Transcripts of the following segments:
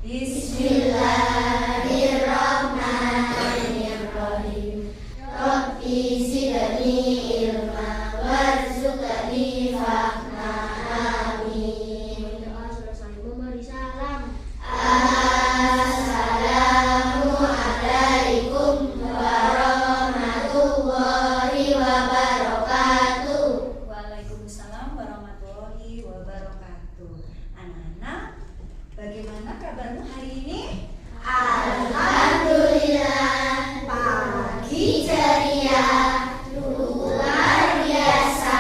Bismillahirrahmanirrahim. Rabbi zidni ilma warzuqni fahma. Amin. Doa selesai memberi salam. Assalamualaikum warahmatullahi wabarakatuh. Waalaikumsalam warahmatullahi wabarakatuh. Anak-anak, bagaimana kabarmu hari ini? Alhamdulillah, pagi ceria, luar biasa,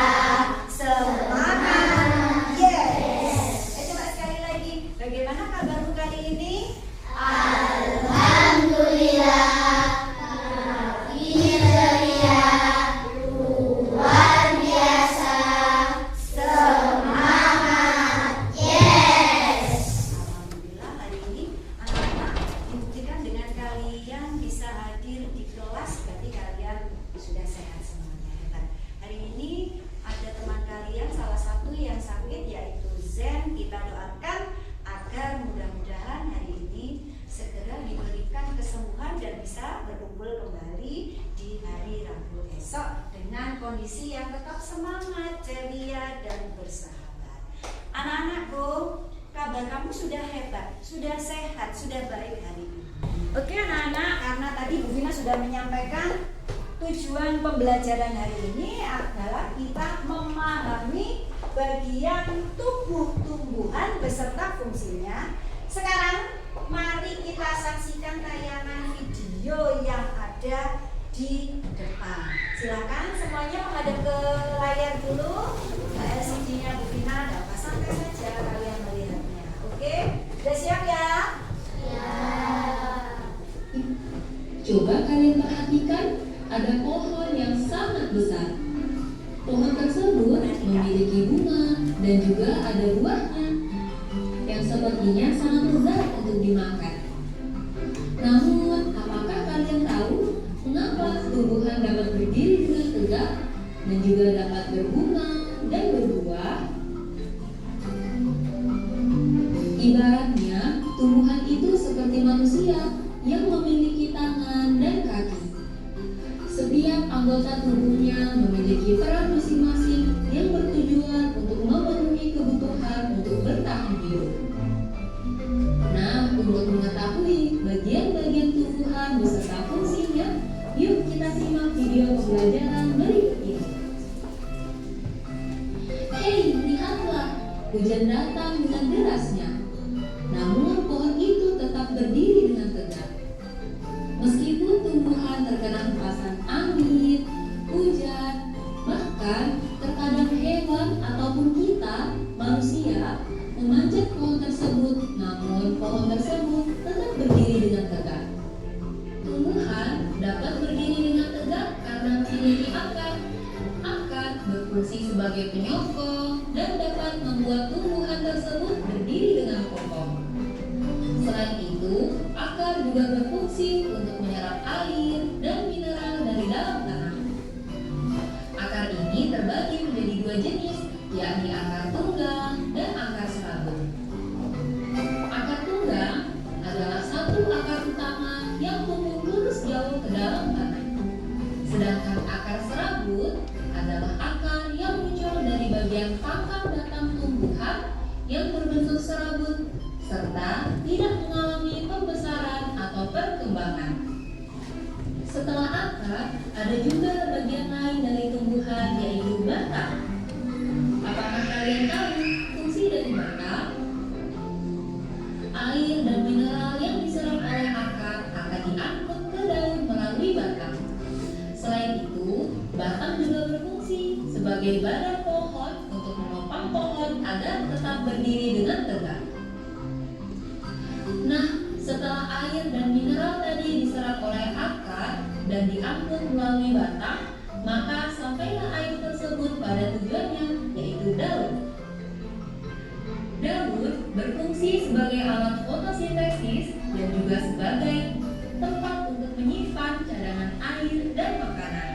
semangat. Yes. Coba sekali lagi. Bagaimana kabarmu kali ini? Alhamdulillah, pagi ceria, luar biasa, semangat. Yes. Alhamdulillah hari ini anak-anak dibuktikan dengan kalian bisa hadir di kelas, berarti kalian sudah sehat semuanya, hebat. Hari ini ada teman kalian salah satu yang sakit yaitu Zen. Kita doakan agar mudah-mudahan hari ini segera diberikan kesembuhan dan bisa berkumpul kembali di hari Rabu esok dengan kondisi yang tetap semangat, ceria dan bersahabat. Anak-anakku, kabar kamu sudah hebat, sudah sehat, sudah baik hari ini. Oke anak-anak, karena tadi Bu Vina sudah menyampaikan tujuan pembelajaran hari ini adalah kita memahami bagian tubuh tumbuhan beserta fungsinya. Sekarang mari kita saksikan tayangan video yang ada di depan. Silakan semuanya menghadap ke layar dulu. LCD-nya Bu Vina dapat santai saja kalian melihatnya. Oke, sudah siap ya? Coba kalian perhatikan, ada pohon yang sangat besar. Pohon tersebut memiliki bunga dan juga ada buahnya yang sepertinya sangat lezat untuk dimakan. Namun, apakah kalian tahu mengapa tumbuhan dapat berdiri dengan tegak dan juga dapat berbunga dan berbuah? Ibaratnya, tumbuhan itu seperti manusia yang memiliki tangan dan kaki. Setiap anggota tubuhnya memiliki peran masing-masing yang bertujuan untuk memenuhi kebutuhan untuk bertahan hidup. Nah, untuk mengetahui bagian-bagian tumbuhan beserta fungsinya, yuk kita simak video pembelajaran berikut ini. Hei, lihatlah, hujan datang dengan derasnya. Namun pohon itu tetap berdiri dengan tegak. Meskipun tumbuhan terkena hempasan angin, hujan, bahkan terkadang hewan ataupun kita, manusia, memanjat pohon tersebut, namun pohon tersebut tetap berdiri dengan tegak. Tumbuhan dapat berdiri dengan tegak karena memiliki akar. Akar berfungsi sebagai penyokong dan dapat membuat tumbuhan tersebut berdiri dengan kokoh. Selain itu, akar juga berfungsi untuk menyerap air dan mineral dari dalam tanah. Akar ini terbagi menjadi dua jenis, yakni akar tunggang dan akar serabut. Akar tunggang adalah satu akar utama yang tumbuh lurus jauh ke dalam tanah. Sedangkan akar serabut adalah akar yang muncul dari bagian pangkal batang tumbuhan yang berbentuk serabut serta tidak mengalami pembesaran atau perkembangan. Setelah akar, ada juga bagian lain dari tumbuhan yaitu batang. Apakah kalian tahu fungsi dari batang? Air dan mineral yang diserap oleh akar akan diangkut ke daun melalui batang. Selain itu, batang juga berfungsi sebagai badan pohon untuk menopang pohon agar tetap berdiri dengan tegak. Nah, setelah air dan mineral tadi diserap oleh akar dan diangkut melalui batang, maka sampailah air tersebut pada tujuannya, yaitu daun. Daun berfungsi sebagai alat fotosintesis dan juga sebagai tempat untuk menyimpan cadangan air dan makanan.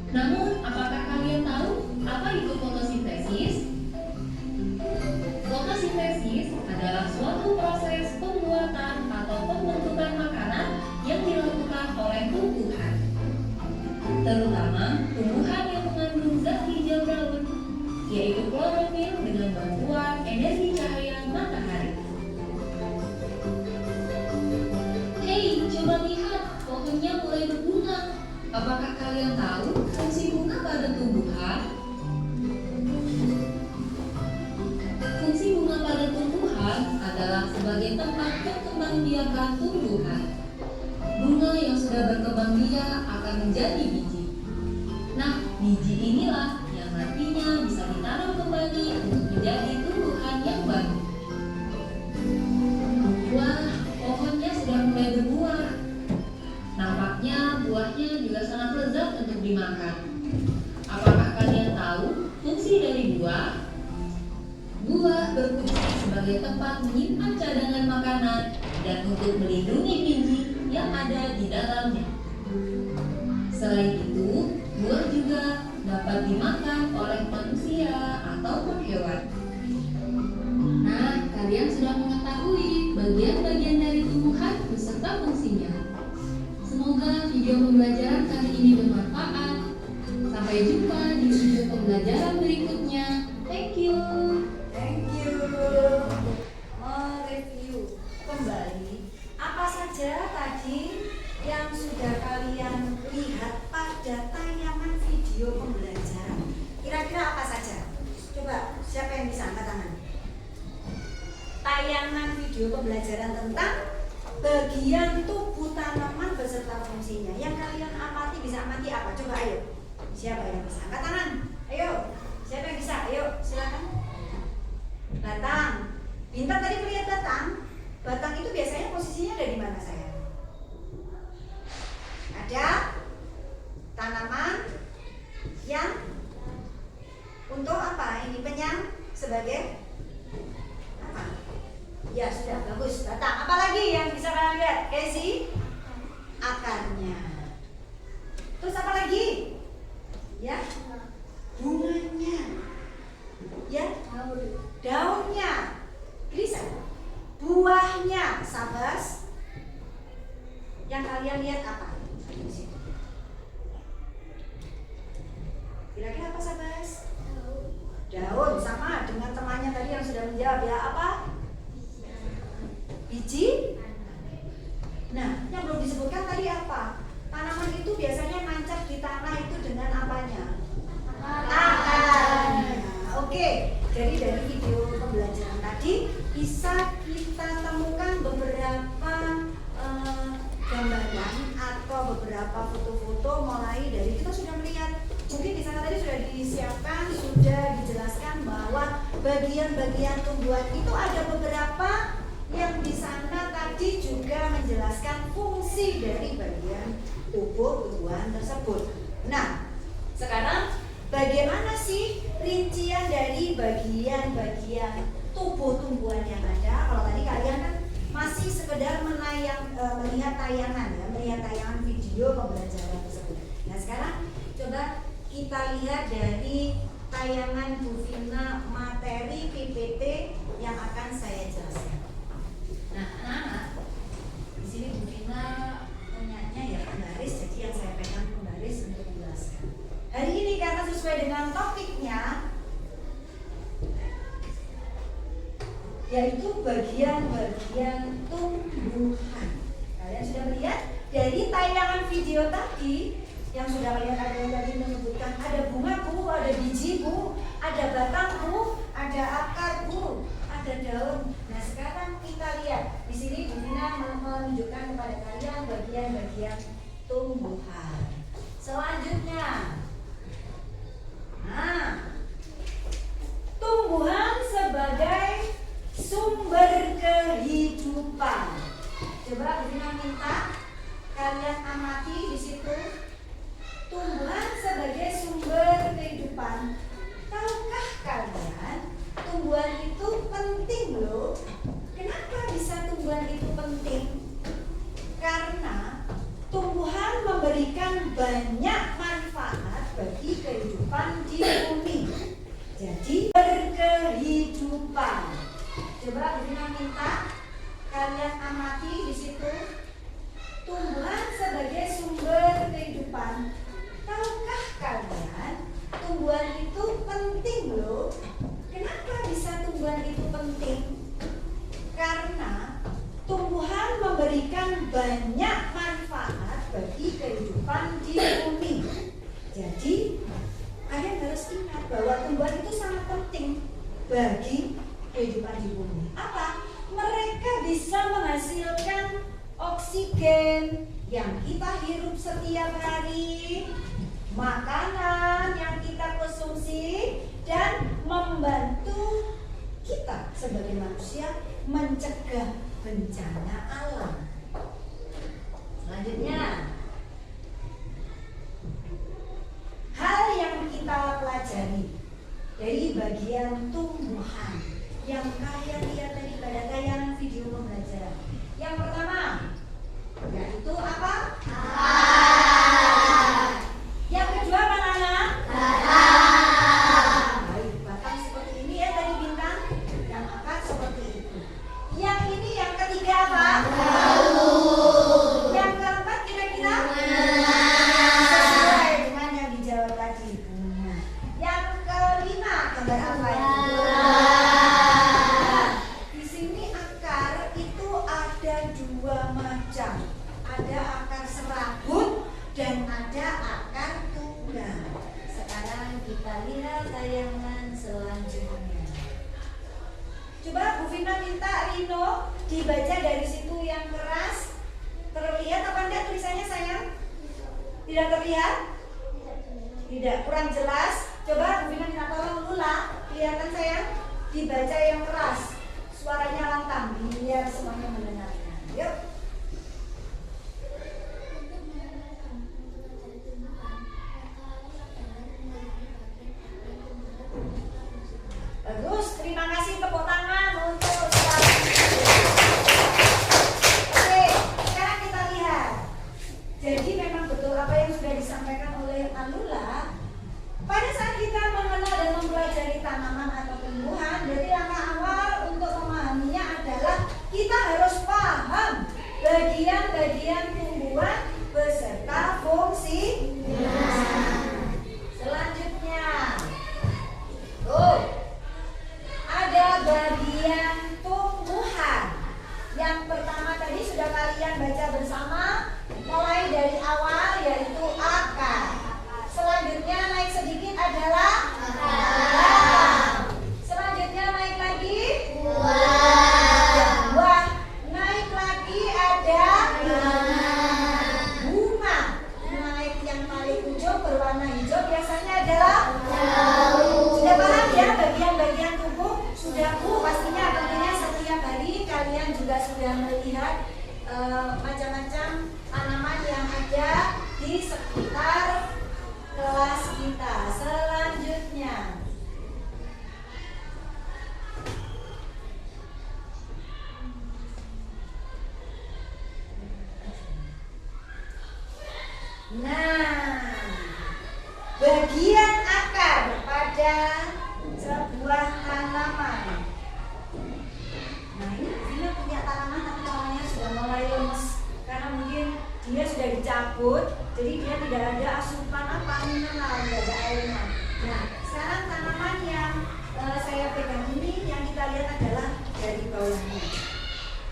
Namun, apakah kalian tahu apa itu fotosintesis? Fotosintesis adalah suatu proses energi cahaya matahari. Hei, coba lihat, pohonnya mulai berbunga. Apakah kalian tahu fungsi bunga pada tumbuhan? Fungsi bunga pada tumbuhan adalah sebagai tempat perkembangbiakan tumbuhan. Bunga yang sudah berkembang biak akan menjadi biji. Nah, biji inilah yang nantinya bisa ditanam kembali untuk menjadi tumbuhan yang baru. Wah, pohonnya sudah mulai berbuah. Nampaknya buahnya juga sangat lezat untuk dimakan. Apakah kalian tahu fungsi dari buah? Buah berfungsi sebagai tempat menyimpan cadangan makanan dan untuk melindungi biji yang ada di dalamnya. Selain itu, buah juga dapat dimakan oleh manusia ataupun hewan. Nah, kalian sudah mengetahui bagian-bagian dari tumbuhan beserta fungsinya. Semoga video pembelajaran kali ini bermanfaat. Sampai jumpa di video pembelajaran berikutnya. Thank you. Thank you. Mereview kembali apa saja tadi yang sudah kalian lihat pada tayangan video pembelajaran. Kira-kira apa saja? Coba, siapa yang bisa angkat tangan? Tayangan video pembelajaran tentang bagian tubuh tanaman beserta fungsinya. Yang kalian amati, bisa amati apa? Coba ayo. Siapa yang bisa angkat tangan? Ayo. Siapa yang bisa? Ayo, silakan. Batang. Bintang tadi melihat batang. Batang itu biasanya posisinya ada di mana saya? Ada tanaman yang untuk apa? Ini penyang sebagai apa? Ya sudah, bagus. Batang. Apa lagi yang bisa kalian lihat? Casey? Akarnya. Terus apa lagi? Ya, bunganya. Ya, daunnya. Bisa. Buahnya. Sabas. Yang kalian lihat apa? Kira-kira apa Sabas? Daun. Sama dengan temannya tadi yang sudah menjawab ya. Apa? Biji. Nah, yang belum disebutkan tadi apa? Tanaman itu biasanya nancap di tanah itu dengan apanya? Akarnya. Oke, jadi dari video pembelajaran tadi bisa kita temukan beberapa gambaran atau beberapa foto-foto mulai dari kita sudah melihat. Mungkin di sana tadi sudah disiapkan, sudah dijelaskan bahwa bagian-bagian tumbuhan itu ada beberapa yang di sana tadi juga menjelaskan fungsi dari bagian tubuh tumbuhan tersebut. Nah, sekarang bagaimana sih rincian dari bagian-bagian tubuh tumbuhan yang ada? Kalau tadi kalian kan masih sekedar melihat tayangan ya, melihat tayangan video pembelajaran tersebut. Nah, sekarang coba kita lihat dari tayangan Bu Vina materi PPT yang akan saya jelaskan. Nah, anak-anak, di sini Bu Vina punyanya ya pembaris, jadi yang saya pegang pembaris untuk menjelaskan. Hari ini karena sesuai dengan topiknya, yaitu bagian-bagian tumbuhan. Kalian sudah melihat dari tayangan video tadi yang sudah kalian ada yang tadi menyebutkan ada bunga bu, ada biji bu, ada batang bu, ada akar bu, ada daun. Nah sekarang kita lihat di sini Bu Vina menunjukkan kepada kalian bagian-bagian tumbuhan. Selanjutnya, nah tumbuhan sebagai sumber kehidupan. Coba Bu Vina minta kalian amati di situ. Tumbuhan sebagai sumber kehidupan. Tahukah kalian tumbuhan itu penting loh? Kenapa bisa tumbuhan itu penting? Karena tumbuhan memberikan banyak manfaat bagi kehidupan di bumi. Jadi berkehidupan. Coba Bu Vina minta kalian amati di situ. Tumbuhan sebagai sumber kehidupan. Tahukah kalian tumbuhan itu penting loh? Kenapa bisa tumbuhan itu penting? penting karena tumbuhan memberikan banyak manfaat bagi kehidupan di bumi. Jadi kalian harus ingat bahwa tumbuhan itu sangat penting bagi kehidupan di bumi. Apa? Mereka bisa menghasilkan oksigen yang kita hirup setiap hari, makanan yang kita konsumsi, dan membantu kita sebagai manusia mencegah bencana alam. Selanjutnya, hal yang kita pelajari dari bagian tumbuhan yang kalian lihat tadi pada tayangan video pembelajaran. Yang pertama, yaitu apa? Yang kedua apa anak? Baik, batang seperti ini ya tadi bintang, yang akar seperti itu. Yang ini yang ketiga apa? Yang keempat kira-kira? Sesuai dengan yang dijawab tadi. Yang kelima gambar apa ini? Di sini akar itu ada dua macam. Ada akar serabut dan ada akar tunggal. Sekarang kita lihat tayangan selanjutnya. Coba Bu Vina minta Rino dibaca dari situ yang keras. Terlihat apa enggak tulisannya sayang? Tidak terlihat? Tidak, kurang jelas. Coba Bu Vina minta tolong Lula, kelihatan sayang? Dibaca yang keras, suaranya lantang biar semuanya mendengarkan. Yuk. Bagus, terima kasih, tepuk tangan untuk Oke, sekarang kita lihat. Jadi memang betul apa yang sudah disampaikan oleh Alula. Pada saat kita mengenal dan mempelajari tanaman atau tumbuhan, jadi langkah awal untuk memahaminya adalah kita harus paham bagian-bagian tumbuhan beserta fungsi. Selanjutnya, ada bagian tumbuhan. Yang pertama tadi sudah kalian baca bersama, mulai dari awal yaitu akar. Selanjutnya naik sedikit adalah batang. Selanjutnya naik lagi buah. Naik lagi ada bunga. Naik yang paling ujung berwarna hijau biasanya adalah daun. Sudah paham ya bagian-bagian tubuh? Sudah Bu, pastinya tentunya setiap hari kalian juga sudah melihat macam-macam tanaman yang ada di sekitar kelas kita. Selanjutnya, nah, bagian akar pada sebuah tanaman. Nah, ini Vina punya tanaman tapi tanamannya sudah mulai lemes karena mungkin dia sudah dicabut, jadi dia tidak ada asupan apa mineral, tidak ada airnya. Nah, sekarang tanaman yang saya pegang ini yang kita lihat adalah dari bawahnya.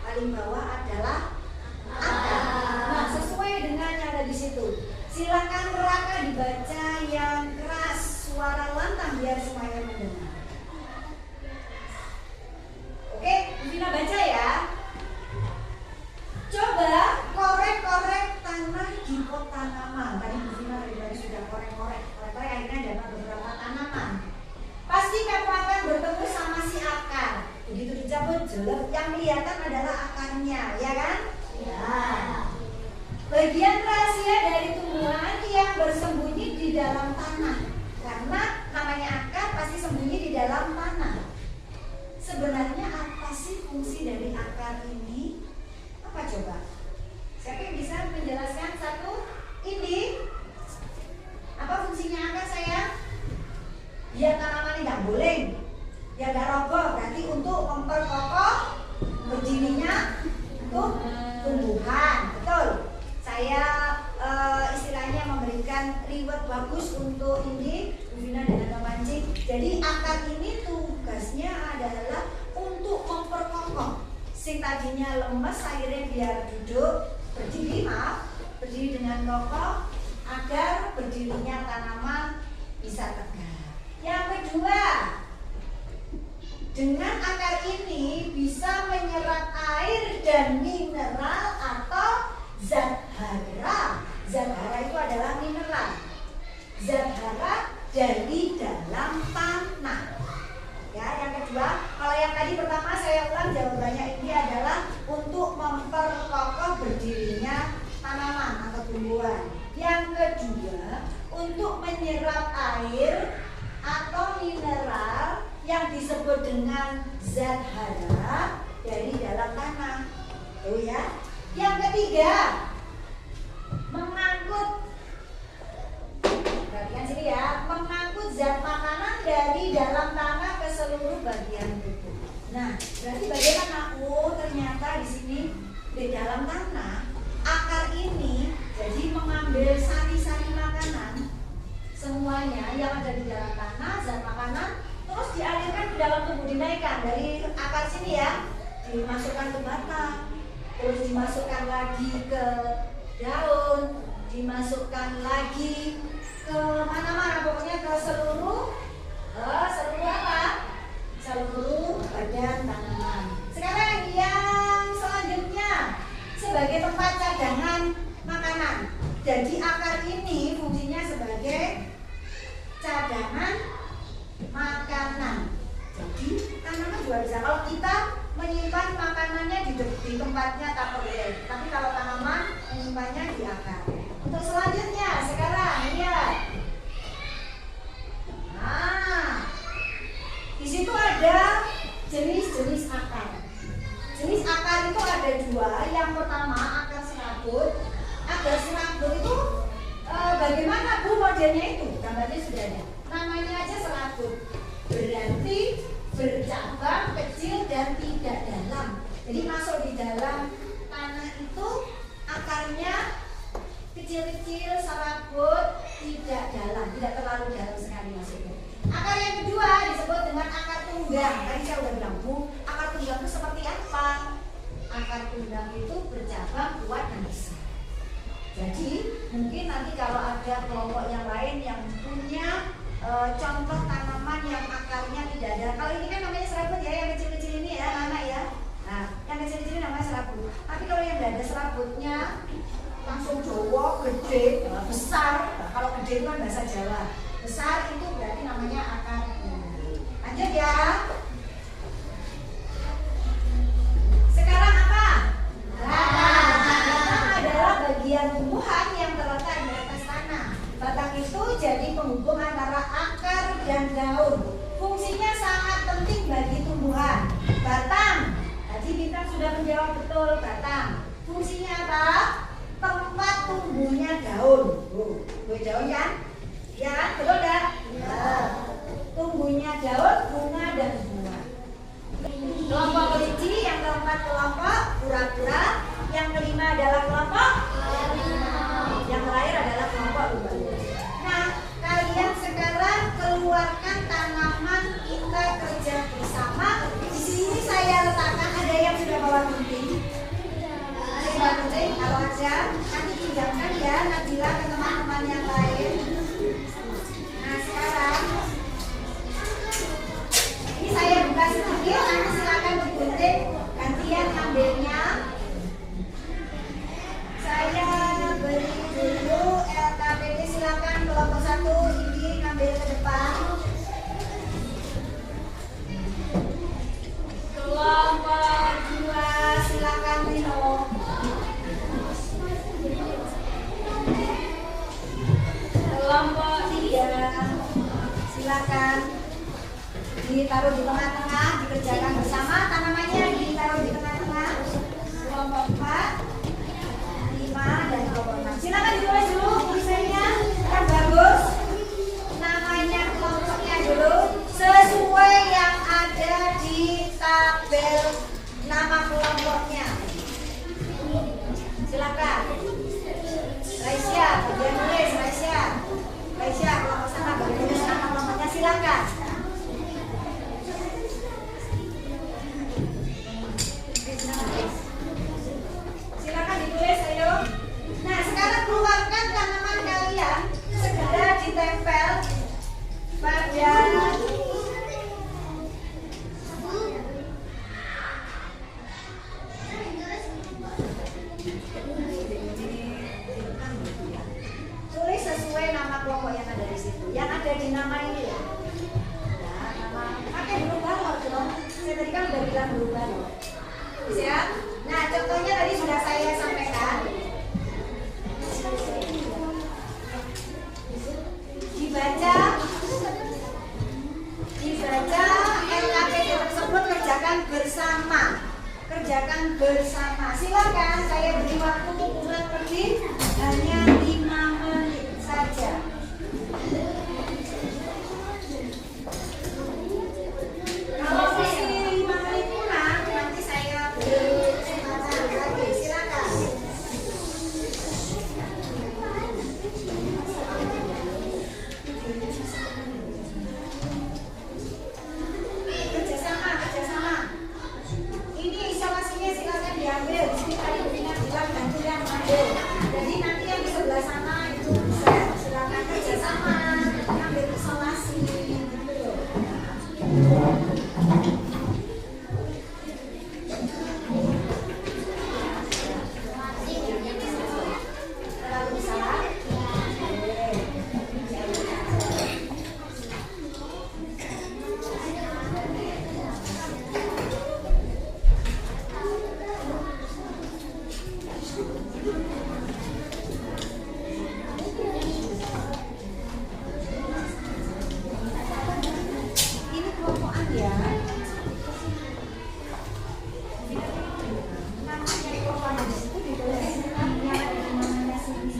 Paling bawah adalah akar. Nah, sesuai dengan yang ada di situ. Silakan Raka dibaca yang keras, suara lantang biar semuanya mendengar. Oke, Vina baca ya. Coba korek-korek tanah di pot tanaman. Tadi Bu Vina dari sudah korek-korek. Akhirnya dapat beberapa tanaman. Pasti kamu akan bertemu sama si akar. Begitu dicabut jelek, yang kelihatan adalah akarnya, ya kan? Ya. Bagian rahasia dari tumbuhan yang bersembunyi di dalam tanah. Karena namanya akar pasti sembunyi di dalam tanah. Sebenarnya apa sih fungsi dari akar ini? Apa coba? Siapa yang bisa menjelaskan satu? Ini apa fungsinya akar sayang? Biar tanaman tidak boleh, biar tidak roboh. Berarti untuk memperkokoh berdirinya untuk tumbuhan. Betul. Saya istilahnya memberikan reward bagus untuk ini Bu Vina dengan memancing. Jadi akar ini tugasnya adalah untuk sing tadinya lemes akhirnya biar duduk, berdiri dengan kokoh agar berdirinya tanaman bisa tegak. Yang kedua, dengan akar ini bisa menyerap air dan mineral atau zat hara. Zat hara itu adalah mineral. Zat hara dari dalam tanah. Ya, yang kedua, kalau yang tadi pertama saya ulang jawabannya ini adalah untuk memperkokoh berdirinya tanaman atau tumbuhan. Yang kedua, untuk menyerap air atau mineral yang disebut dengan zat hara dari dalam tanah. Tuh ya. Yang ketiga, mengangkut, perhatikan sini ya, mengangkut zat makanan dari dalam tanah ke seluruh bagian tubuh. Nah, berarti bagaimana? Oh, ternyata di sini di dalam tanah akar ini jadi mengambil sari-sari makanan semuanya yang ada di dalam tanah, zat makanan, terus dialirkan ke dalam tubuh, dinaikkan dari akar sini ya, dimasukkan ke batang, terus dimasukkan lagi ke daun, dimasukkan lagi ke mana-mana, pokoknya ke seluruh apa? Seluruh bagian tanaman. Sekarang yang selanjutnya sebagai tempat cadangan makanan. Jadi akar ini fungsinya sebagai cadangan makanan. Jadi tanaman juga bisa, kalau kita menyimpan makanannya di tempatnya tupperware, tapi kalau tanaman menyimpannya di akar. Untuk selanjutnya sekarang lihat. Nah, di situ ada jenis-jenis akar. Jenis akar itu ada dua. Yang pertama akar serabut. Akar serabut itu bagaimana Bu modelnya itu? Gambarnya sudah ada. Namanya aja serabut. Berarti bercabang, kecil dan tidak dalam. Jadi masuk di dalam tanah itu akarnya kecil-kecil, serabut, tidak dalam, tidak terlalu dalam sekali masuknya. Akar yang kedua disebut dengan akar tunggang. Tadi saya udah bilang Bu, akar tunggang itu seperti apa? Akar tunggang itu bercabang, kuat dan besar. Jadi mungkin nanti kalau ada kelompok yang lain yang punya contoh tanaman yang akarnya tidak ada. Kalau ini kan namanya serabut ya, yang kecil-kecil ini ya anak ya. Nah, yang kecil-kecil ini namanya serabut. Tapi kalau yang tidak ada serabutnya langsung Jawa, gede, besar. Nah, kalau gede itu kan bahasa Jawa. Besar itu berarti namanya akar. Lanjut ya. Sekarang apa? Batang adalah bagian tumbuhan yang terletak di atas tanah. Batang itu jadi penghubung antara akar dan daun. Fungsinya sangat penting bagi tumbuhan. Batang, tadi Bintang sudah menjawab betul. Batang fungsinya apa? Tempat tumbuhnya daun. Daun kan? Ya, betul enggak? Ya. Tumbuhnya daun, bunga dan buah. Kelompok kelinci, yang keempat kelompok kura-kura, yang kelima adalah kelompok yang terakhir adalah kelompok lumba-lumba. Nah, kalian sekarang keluarkan tanaman kita kerja bersama. Di sini saya letakkan, ada yang sudah bawa gunting. Sudah gunting, kalau ada nanti pinjamkan ya Nabila ke teman-teman yang lain. Nah, sekarang ini saya buka sedikit, nanti silakan digunting, gantian ambilnya. Saya beri dulu LKPD, silakan kelompok 1 ini ambil ke depan. Kelompok 2 silakan minum. Kelompok 3 silakan ditaruh di tengah-tengah, dikerjakan bersama, tanamannya ditaruh di tengah-tengah. Kelompok 4, 5 dan kelompok 6. Silakan ditulis dulu tulisannya, kan bagus. Namanya kelompoknya dulu sesuai yang ada di tabel nama kelompoknya. Silakan. Raisya, bagian nulis Raisya. Raisya, kelompok sana bagian nulis nama kelompoknya, silakan. bersama. Kerjakan bersama. Silakan, saya beri waktu kurang lebih hanya 5 menit saja. Kalau masih 5 menit kurang, nanti saya beri kesempatan lagi. Silakan. Kerjasama. Ini isolasinya silakan diambil. Di sini tadi Bina bilang bantu yang ambil. Jadi nanti yang di sebelah sana itu bisa silakan kerjasama ambil isolasi. Terlalu besar? Ini kelompokan ya. Namanya kelompokan di situ ditulis namanya dari namanya sini.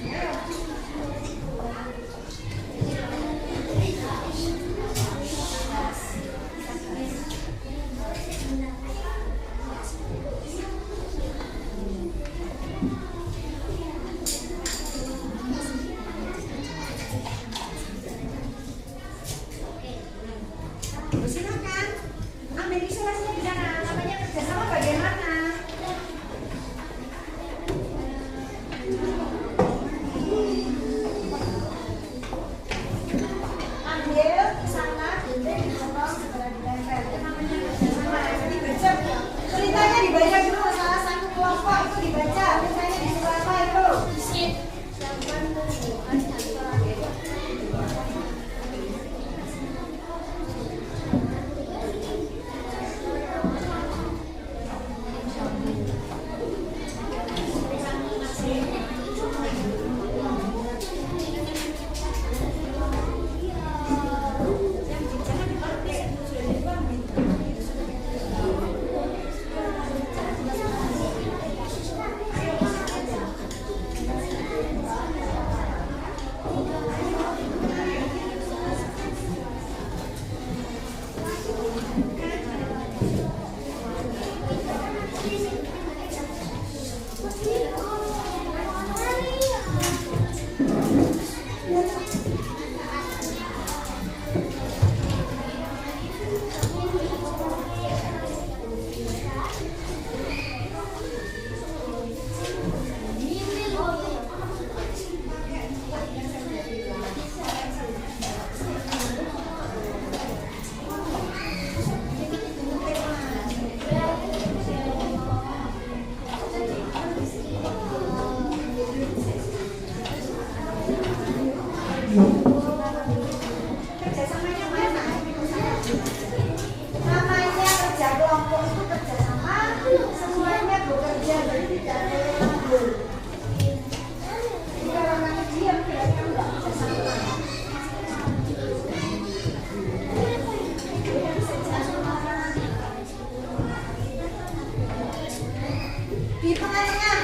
Silakan ambil isolasinya di sana. Namanya kerjasama bagaimana? Ambil ke sana, duduk, dipotong, segera ditempel. Itu namanya kerjasama. Jadi baca ceritanya dibaca dulu. Salah satu kelompok itu dibaca. Ceritanya disuruh apa itu? Kerjasamanya mana? Namanya kerja kelompok itu kerjasama, semuanya bekerja, jadi tidak ada yang nganggur. Jadi kalau nanti diam, kira-kira nggak kerjasama. Di tengah-tengah,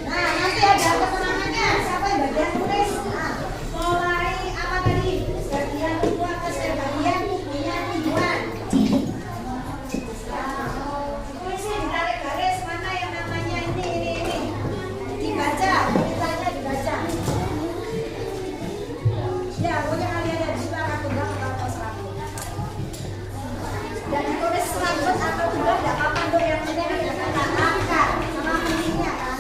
nah nanti ada ketenangannya. Siapa yang bagian tulis? Nah, mulai apa tadi? Bagian tubuh atas bagian tubuhnya tujuan. Tulis ditarik garis mana yang namanya ini. Dibaca, ceritanya dibaca. Ya, pokoknya kalian ada di situ akan tunggal atau serabut. Dan ditulis serabut atau tunggal tidak apa-apa, untuk yang penting ada kata angka sama fungsinya kan.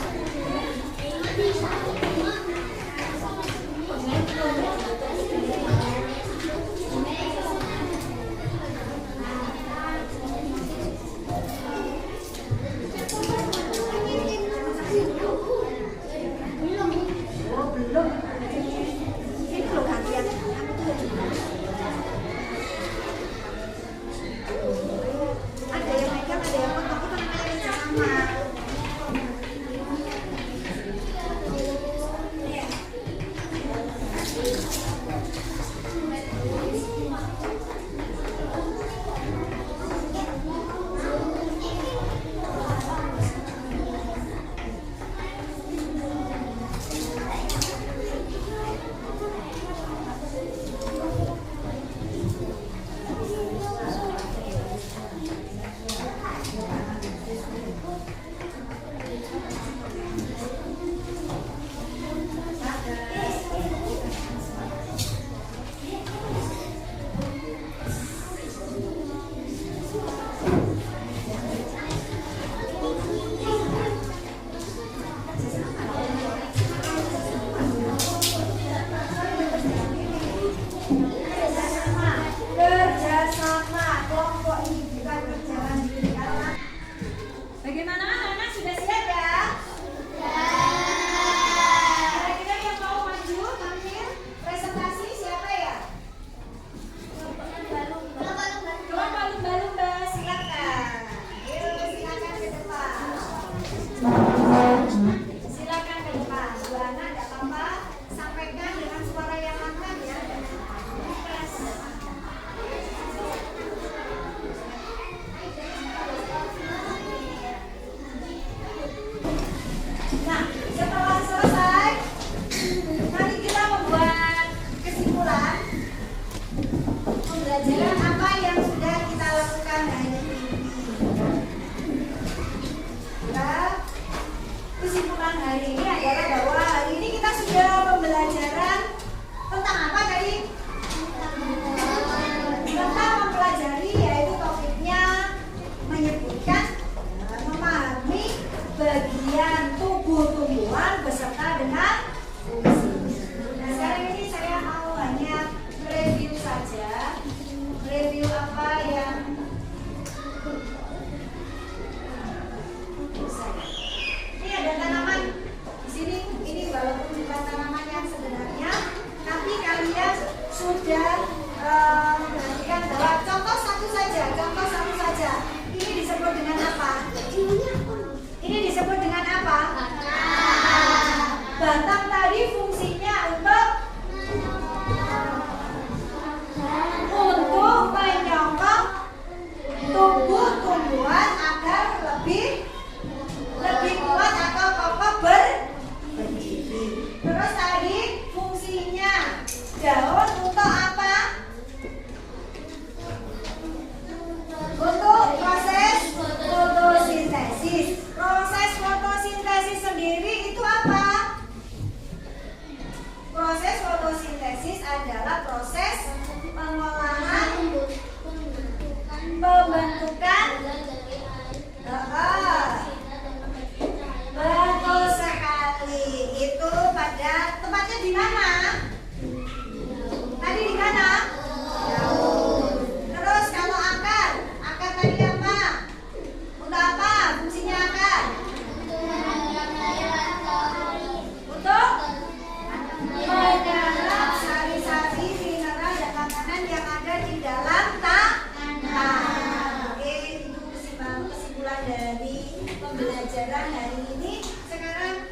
dari pembelajaran hari ini. Sekarang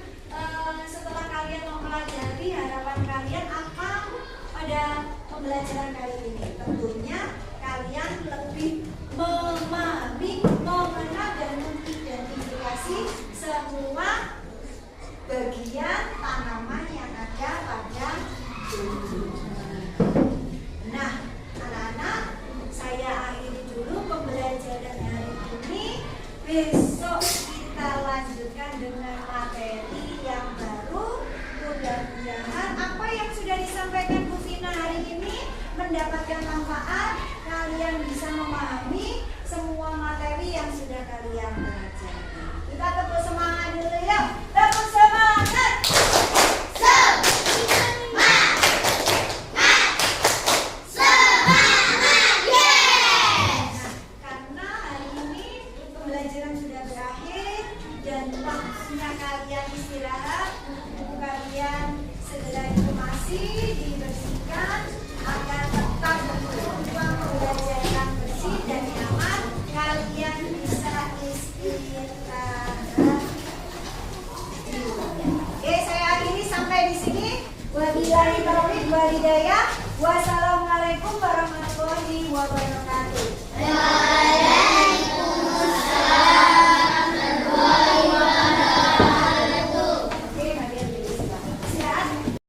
setelah kalian mempelajari, harapan kalian apa pada pembelajaran kali ini? Tentunya kalian lebih memahami, mengenal dan mengidentifikasi semua bagian tanaman yang ada pada tubuh. Nah, anak-anak, saya akhiri dulu pembelajaran hari ini. Besok kita lanjutkan dengan materi yang baru. Mudah-mudahan apa yang sudah disampaikan Bu Vina hari ini mendapatkan manfaat. Kalian bisa memahami semua materi yang sudah kalian pelajari. Kita tepuk semangat dulu ya. Tepuk semangat. Karena hari ini pembelajaran sudah berakhir dan waktunya kalian istirahat, buku kalian segera dikemasi, dibersihkan agar tetap ruang pembelajaran bersih dan nyaman. Kalian bisa istirahat. Oke, saya akhiri sampai di sini. Wabillahi taufiq wal hidayah. Wassalamualaikum warahmatullahi wabarakatuh.